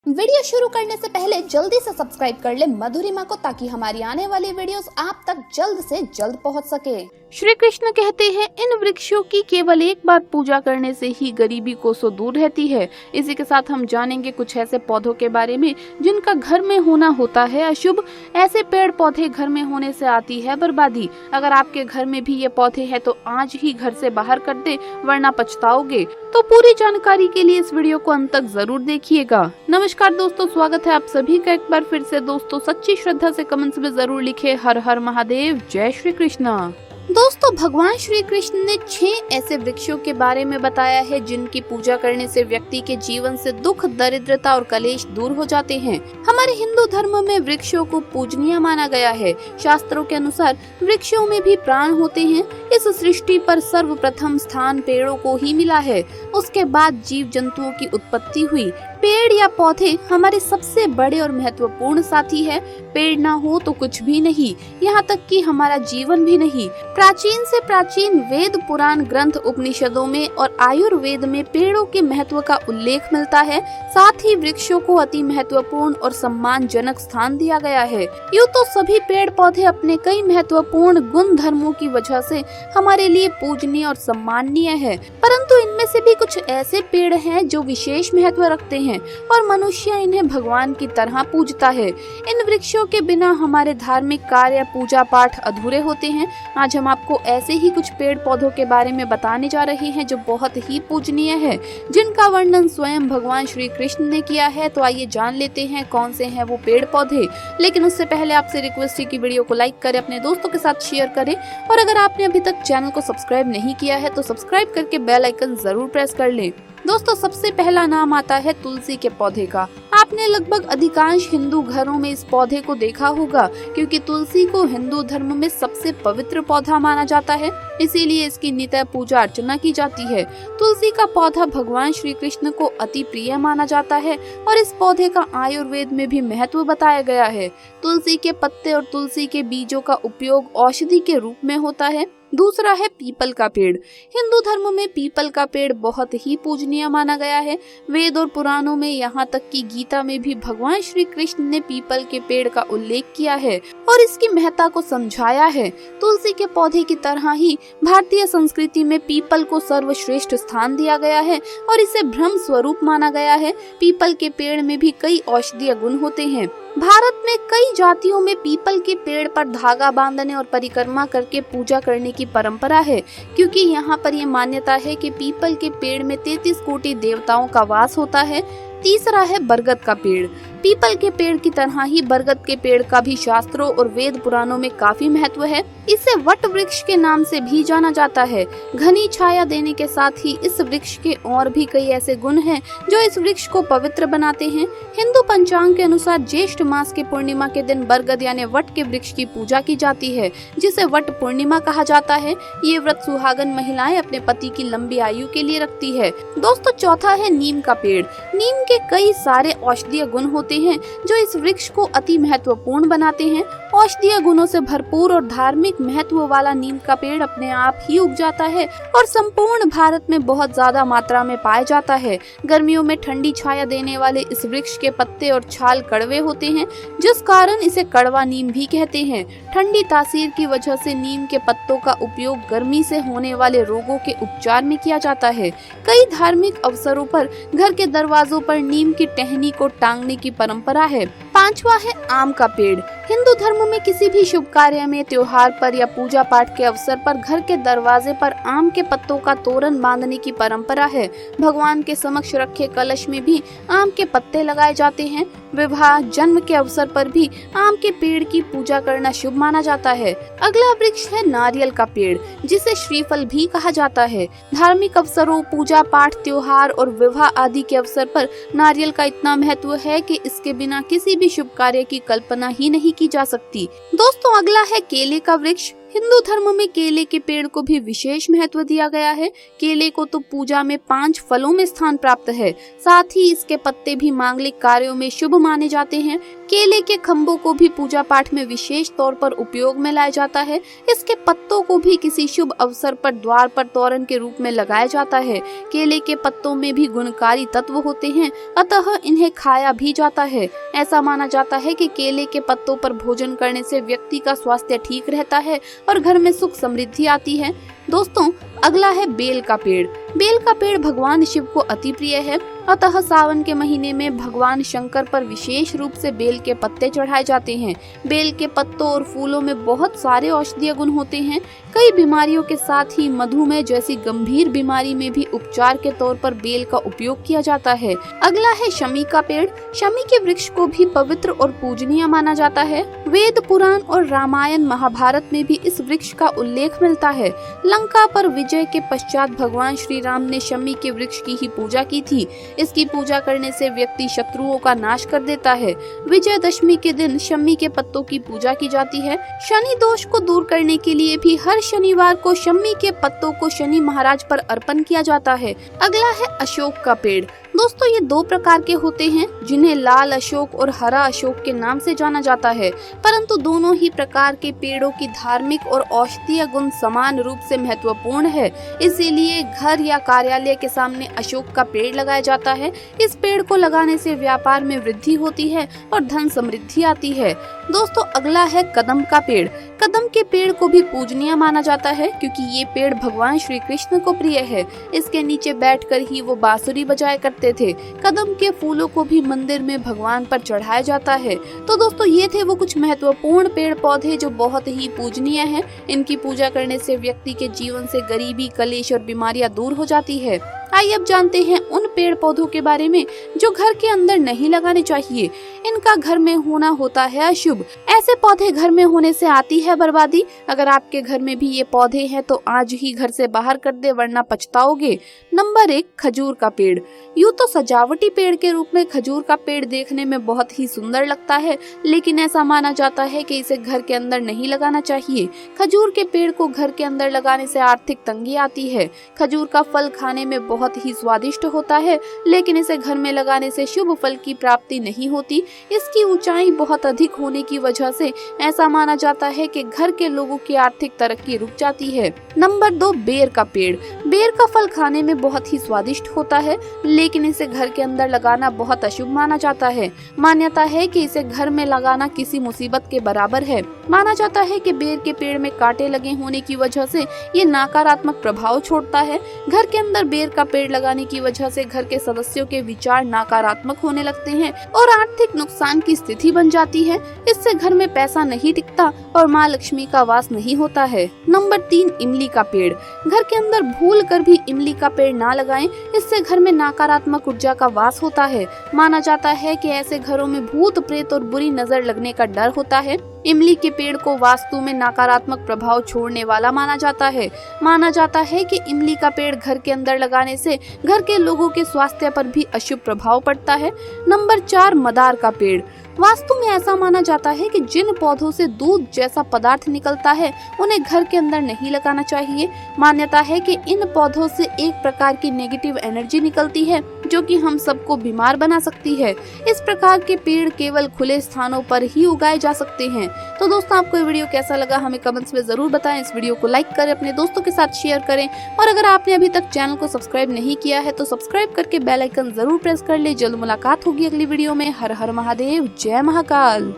Video शुरू करने से पहले जल्दी से सब्सक्राइब कर ले मधुरिमा को, ताकि हमारी आने वाली वीडियोस आप तक जल्द से जल्द पहुंच सके। श्री कृष्ण कहते हैं, इन वृक्षों की केवल एक बार पूजा करने से ही गरीबी कोसों दूर रहती है। इसी के साथ हम जानेंगे कुछ ऐसे पौधों के बारे में जिनका घर में होना होता है अशुभ। ऐसे पेड़ पौधे घर में होने से आती है बर्बादी। अगर आपके घर में भी ये पौधे हैं तो आज ही घर से बाहर कर दे, वरना पछताओगे। तो पूरी जानकारी के लिए इस वीडियो को अंत तक जरूर देखिएगा। नमस्कार दोस्तों, स्वागत है आप सभी का एक बार फिर से। दोस्तों सच्ची श्रद्धा से कमेंट्स में जरूर लिखे हर हर महादेव, जय श्री कृष्णा। दोस्तों भगवान श्री कृष्ण ने 6 ऐसे वृक्षों के बारे में बताया है जिनकी पूजा करने से व्यक्ति के जीवन से दुख, दरिद्रता और कलेश दूर हो जाते हैं। हमारे हिंदू धर्म में वृक्षों को पूजनीय माना गया है। शास्त्रों के अनुसार वृक्षों में भी प्राण होते हैं। इस सृष्टि पर सर्वप्रथम स्थान पेड़ों को ही मिला है। उसके बाद जीव जंतुओं की उत्पत्ति हुई। पेड़ या पौधे हमारे सबसे बड़े और महत्वपूर्ण साथी है। पेड़ ना हो तो कुछ भी नहीं, यहाँ तक कि हमारा जीवन भी नहीं। प्राचीन से प्राचीन वेद, पुराण, ग्रंथ, उपनिषदों में और आयुर्वेद में पेड़ों के महत्व का उल्लेख मिलता है। साथ ही वृक्षों को अति महत्वपूर्ण और सम्मानजनक स्थान दिया गया है। यूँ तो सभी पेड़ पौधे अपने कई महत्वपूर्ण गुण धर्मों की वजह से हमारे लिए पूजनीय और सम्माननीय है, परंतु इनमें से भी कुछ ऐसे पेड़ हैं जो विशेष महत्व रखते हैं और मनुष्य इन्हें भगवान की तरह पूजता है। इन वृक्षों के बिना हमारे धार्मिक कार्य, पूजा पाठ अधूरे होते हैं। आज हम आपको ऐसे ही कुछ पेड़ पौधों के बारे में बताने जा रहे हैं जो बहुत ही पूजनीय है, जिनका वर्णन स्वयं भगवान श्री कृष्ण ने किया है। तो आइए जान लेते हैं कौन से हैं वो पेड़ पौधे। लेकिन उससे पहले आपसे रिक्वेस्ट है कि वीडियो को लाइक करें, अपने दोस्तों के साथ शेयर करें, और अगर आपने अभी तक चैनल को सब्सक्राइब नहीं किया है तो सब्सक्राइब करके बेल आइकन जरूर प्रेस कर लें। दोस्तों सबसे पहला नाम आता है तुलसी के पौधे का। आपने लगभग अधिकांश हिंदू घरों में इस पौधे को देखा होगा, क्योंकि तुलसी को हिंदू धर्म में सबसे पवित्र पौधा माना जाता है। इसीलिए इसकी नित्य पूजा अर्चना की जाती है। तुलसी का पौधा भगवान श्री कृष्ण को अति प्रिय माना जाता है और इस पौधे का आयुर्वेद में भी महत्व बताया गया है। तुलसी के पत्ते और तुलसी के बीजों का उपयोग औषधि के रूप में होता है। दूसरा है पीपल का पेड़। हिंदू धर्म में पीपल का पेड़ बहुत ही पूजनीय माना गया है। वेद और पुराणों में, यहाँ तक कि गीता में भी भगवान श्री कृष्ण ने पीपल के पेड़ का उल्लेख किया है और इसकी महत्ता को समझाया है। तुलसी के पौधे की तरह ही भारतीय संस्कृति में पीपल को सर्वश्रेष्ठ स्थान दिया गया है और इसे ब्रह्म स्वरूप माना गया है। पीपल के पेड़ में भी कई औषधीय गुण होते हैं। भारत में कई जातियों में पीपल के पेड़ पर धागा बांधने और परिक्रमा करके पूजा करने की परंपरा है, क्योंकि यहाँ पर यह मान्यता है कि पीपल के पेड़ में 33 कोटि देवताओं का वास होता है। तीसरा है बरगद का पेड़। पीपल के पेड़ की तरह ही बरगद के पेड़ का भी शास्त्रों और वेद पुराणों में काफी महत्व है। इसे वट वृक्ष के नाम से भी जाना जाता है। घनी छाया देने के साथ ही इस वृक्ष के और भी कई ऐसे गुण हैं जो इस वृक्ष को पवित्र बनाते हैं। हिंदू पंचांग के अनुसार ज्येष्ठ मास के पूर्णिमा के दिन बरगद यानी वट के वृक्ष की पूजा की जाती है, जिसे वट पूर्णिमा कहा जाता है। ये व्रत सुहागन महिलाएं अपने पति की लंबी आयु के लिए रखती है। दोस्तों चौथा है नीम का पेड़। नीम के कई सारे औषधीय गुण होते हैं जो इस वृक्ष को अति महत्वपूर्ण बनाते हैं। औषधीय गुणों से भरपूर और धार्मिक महत्व वाला नीम का पेड़ अपने आप ही उग जाता है और संपूर्ण भारत में बहुत ज्यादा मात्रा में पाया जाता है। गर्मियों में ठंडी छाया देने वाले इस वृक्ष के पत्ते और छाल कड़वे होते हैं, जिस कारण इसे कड़वा नीम भी कहते हैं। ठंडी तासीर की वजह से नीम के पत्तों का उपयोग गर्मी से होने वाले रोगों के उपचार में किया जाता है। कई धार्मिक अवसरों पर घर के दरवाजों पर नीम की टहनी को टांगने की परंपरा है। पांचवा है आम का पेड़। हिंदू धर्म में किसी भी शुभ कार्य में, त्योहार पर या पूजा पाठ के अवसर पर घर के दरवाजे पर आम के पत्तों का तोरण बांधने की परंपरा है। भगवान के समक्ष रखे कलश में भी आम के पत्ते लगाए जाते हैं। विवाह, जन्म के अवसर पर भी आम के पेड़ की पूजा करना शुभ माना जाता है। अगला वृक्ष है नारियल का पेड़, जिसे श्रीफल भी कहा जाता है। धार्मिक अवसरों, पूजा पाठ, त्योहार और विवाह आदि के अवसर पर नारियल का इतना महत्व है कि इसके बिना किसी भी शुभ कार्य की कल्पना ही नहीं की जा सकती। दोस्तों अगला है केले का वृक्ष। हिंदू धर्म में केले के पेड़ को भी विशेष महत्व दिया गया है। केले को तो पूजा में 5 फलों में स्थान प्राप्त है। साथ ही इसके पत्ते भी मांगलिक कार्यों में शुभ माने जाते हैं। केले के खम्भों को भी पूजा पाठ में विशेष तौर पर उपयोग में लाया जाता है। इसके पत्तों को भी किसी शुभ अवसर पर द्वार पर तोरण के रूप में लगाया जाता है। केले के पत्तों में भी गुणकारी तत्व होते हैं, अतः इन्हें खाया भी जाता है। ऐसा माना जाता है कि केले के पत्तों पर भोजन करने से व्यक्ति का स्वास्थ्य ठीक रहता है और घर में सुख समृद्धि आती है। दोस्तों, अगला है बेल का पेड़। बेल का पेड़ भगवान शिव को अति प्रिय है, अतः सावन के महीने में भगवान शंकर पर विशेष रूप से बेल के पत्ते चढ़ाए जाते हैं। बेल के पत्तों और फूलों में बहुत सारे औषधीय गुण होते हैं। कई बीमारियों के साथ ही मधुमेह जैसी गंभीर बीमारी में भी उपचार के तौर पर बेल का उपयोग किया जाता है। अगला है शमी का पेड़। शमी के वृक्ष को भी पवित्र और पूजनीय माना जाता है। वेद पुराण और रामायण महाभारत में भी इस वृक्ष का उल्लेख मिलता है। लंका पर विजय के पश्चात भगवान श्री राम ने शमी के वृक्ष की ही पूजा की थी। इसकी पूजा करने से व्यक्ति शत्रुओं का नाश कर देता है। विजयदशमी के दिन शमी के पत्तों की पूजा की जाती है। शनि दोष को दूर करने के लिए भी हर शनिवार को शमी के पत्तों को शनि महाराज पर अर्पण किया जाता है। अगला है अशोक का पेड़। दोस्तों, ये दो प्रकार के होते हैं, जिन्हें लाल अशोक और हरा अशोक के नाम से जाना जाता है, परंतु दोनों ही प्रकार के पेड़ों की धार्मिक और औषधीय गुण समान रूप से महत्वपूर्ण है। इसीलिए घर या कार्यालय के सामने अशोक का पेड़ लगाया जाता है। इस पेड़ को लगाने से व्यापार में वृद्धि होती है और धन समृद्धि आती है। दोस्तों, अगला है कदम का पेड़। कदम के पेड़ को भी पूजनीय माना जाता है, क्योंकि ये पेड़ भगवान श्री कृष्ण को प्रिय है। इसके नीचे बैठकर ही वो बांसुरी बजाया करते थे। कदम के फूलों को भी मंदिर में भगवान पर चढ़ाया जाता है। तो दोस्तों, ये थे वो कुछ महत्वपूर्ण पेड़ पौधे जो बहुत ही पूजनीय हैं। इनकी पूजा करने से व्यक्ति के जीवन से गरीबी, कलेश और बीमारियां दूर हो जाती है। आइए अब जानते हैं उन पेड़ पौधों के बारे में जो घर के अंदर नहीं लगाने चाहिए। इनका घर में होना होता है अशुभ। ऐसे पौधे घर में होने से आती है बर्बादी। अगर आपके घर में भी ये पौधे हैं तो आज ही घर से बाहर कर दे, वरना पछताओगे। नंबर 1, खजूर का पेड़। यूँ तो सजावटी पेड़ के रूप में खजूर का पेड़ देखने में बहुत ही सुंदर लगता है, लेकिन ऐसा माना जाता है कि इसे घर के अंदर नहीं लगाना चाहिए। खजूर के पेड़ को घर के अंदर लगाने से आर्थिक तंगी आती है। खजूर का फल खाने में बहुत ही स्वादिष्ट होता है, लेकिन इसे घर में लगाने से शुभ फल की प्राप्ति नहीं होती। इसकी ऊंचाई बहुत अधिक होने की वजह से ऐसा माना जाता है कि घर के लोगों की आर्थिक तरक्की रुक जाती है। नंबर 2, बेर का पेड़। बेर का फल खाने में बहुत ही स्वादिष्ट होता है, लेकिन इसे घर के अंदर लगाना बहुत अशुभ माना जाता है। मान्यता है कि इसे घर में लगाना किसी मुसीबत के बराबर है। माना जाता है कि बेर के पेड़ में कांटे लगे होने की वजह से ये नकारात्मक प्रभाव छोड़ता है। घर के अंदर बेर का पेड़ लगाने की वजह से घर के सदस्यों के विचार नकारात्मक होने लगते हैं और आर्थिक नुकसान की स्थिति बन जाती है। इससे घर में पैसा नहीं टिकता और माँ लक्ष्मी का वास नहीं होता है। नंबर 3, इमली का पेड़। घर के अंदर भूल कर भी इमली का पेड़ ना लगाएं, इससे घर में नकारात्मक ऊर्जा का वास होता है। माना जाता है कि ऐसे घरों में भूत प्रेत और बुरी नजर लगने का डर होता है। इमली के पेड़ को वास्तु में नकारात्मक प्रभाव छोड़ने वाला माना जाता है। माना जाता है कि इमली का पेड़ घर के अंदर लगाने से घर के लोगों के स्वास्थ्य पर भी अशुभ प्रभाव पड़ता है। नंबर 4, मदार का पेड़। वास्तु में ऐसा माना जाता है कि जिन पौधों से दूध जैसा पदार्थ निकलता है उन्हें घर के अंदर नहीं लगाना चाहिए। मान्यता है कि इन पौधों से एक प्रकार की नेगेटिव एनर्जी निकलती है जो कि हम सबको बीमार बना सकती है। इस प्रकार के पेड़ केवल खुले स्थानों पर ही उगाए जा सकते हैं। तो दोस्तों, आपको ये वीडियो कैसा लगा हमें कमेंट्स में जरूर बताएं। इस वीडियो को लाइक करें, अपने दोस्तों के साथ शेयर करें और अगर आपने अभी तक चैनल को सब्सक्राइब नहीं किया है तो सब्सक्राइब करके बेल आइकन जरूर प्रेस कर ले। जल्द मुलाकात होगी अगली वीडियो में। हर हर महादेव, जय महाकाल।